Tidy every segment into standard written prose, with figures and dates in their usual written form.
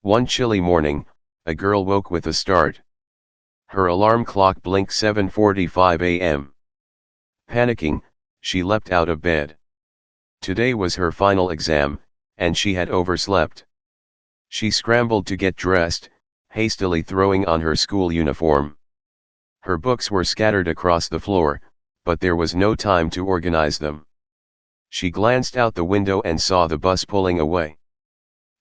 One chilly morning, a girl woke with a start. Her alarm clock blinked 7:45 a.m. Panicking, she leapt out of bed. Today was her final exam, and she had overslept. She scrambled to get dressed, hastily throwing on her school uniform. Her books were scattered across the floor, but there was no time to organize them. She glanced out the window and saw the bus pulling away.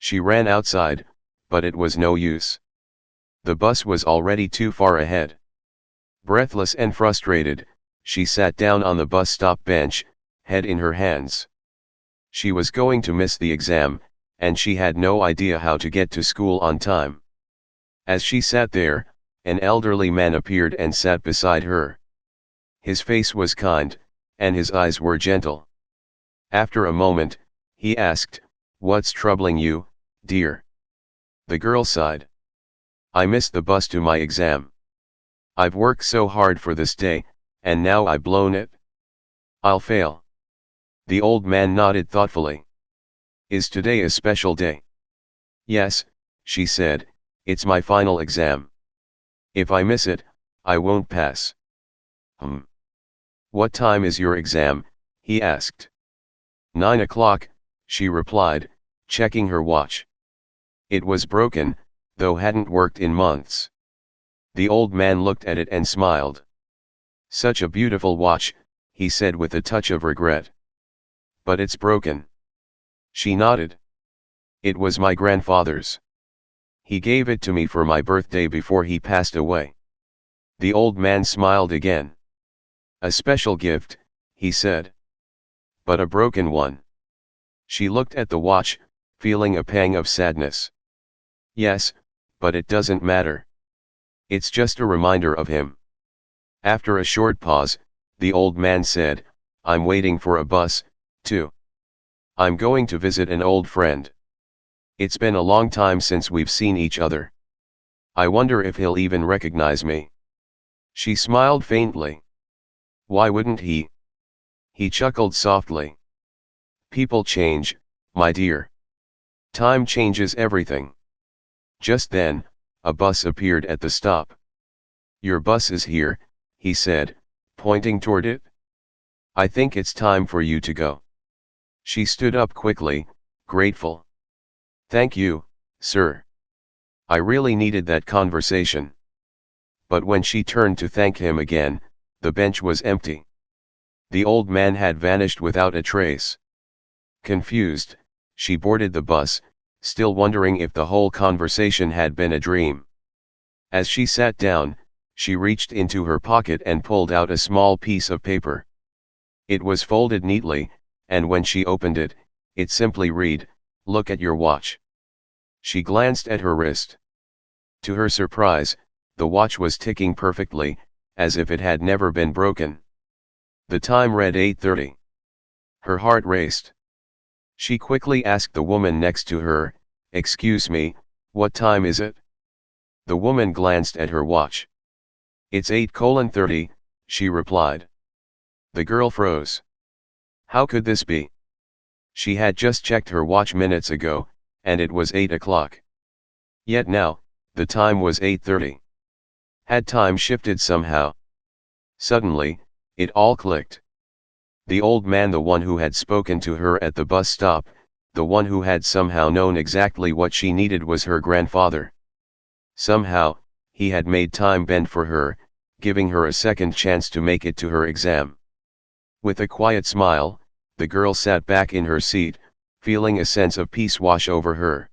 She ran outside, but it was no use. The bus was already too far ahead. Breathless and frustrated, she sat down on the bus stop bench, head in her hands. She was going to miss the exam, and she had no idea how to get to school on time. As she sat there, an elderly man appeared and sat beside her. His face was kind, and his eyes were gentle. After a moment, he asked, "What's troubling you, dear?" The girl sighed. "I missed the bus to my exam. I've worked so hard for this day, and now I've blown it. I'll fail." The old man nodded thoughtfully. "Is today a special day?" "Yes," she said, "it's my final exam. If I miss it, I won't pass." "What time is your exam?" he asked. 9 o'clock, she replied, checking her watch. It was broken, though hadn't worked in months. The old man looked at it and smiled. "Such a beautiful watch," he said with a touch of regret. "But it's broken." She nodded. "It was my grandfather's. He gave it to me for my birthday before he passed away." The old man smiled again. "A special gift," he said. "But a broken one." She looked at the watch, feeling a pang of sadness. "Yes, but it doesn't matter. It's just a reminder of him." After a short pause, the old man said, "I'm waiting for a bus, too. I'm going to visit an old friend. It's been a long time since we've seen each other. I wonder if he'll even recognize me." She smiled faintly. "Why wouldn't he?" He chuckled softly. "People change, my dear. Time changes everything." Just then, a bus appeared at the stop. "Your bus is here," he said, pointing toward it. "I think it's time for you to go." She stood up quickly, grateful. "Thank you, sir. I really needed that conversation." But when she turned to thank him again, the bench was empty. The old man had vanished without a trace. Confused, she boarded the bus, still wondering if the whole conversation had been a dream. As she sat down, she reached into her pocket and pulled out a small piece of paper. It was folded neatly, and when she opened it, it simply read, "Look at your watch." She glanced at her wrist. To her surprise, the watch was ticking perfectly, as if it had never been broken. The time read 8:30. Her heart raced. She quickly asked the woman next to her, "Excuse me, what time is it?" The woman glanced at her watch. "It's 8:30, she replied. The girl froze. How could this be? She had just checked her watch minutes ago, and it was 8 o'clock. Yet now, the time was 8:30. Had time shifted somehow? Suddenly, it all clicked. The old man, the one who had spoken to her at the bus stop, the one who had somehow known exactly what she needed, was her grandfather. Somehow, he had made time bend for her, giving her a second chance to make it to her exam. With a quiet smile, the girl sat back in her seat, feeling a sense of peace wash over her.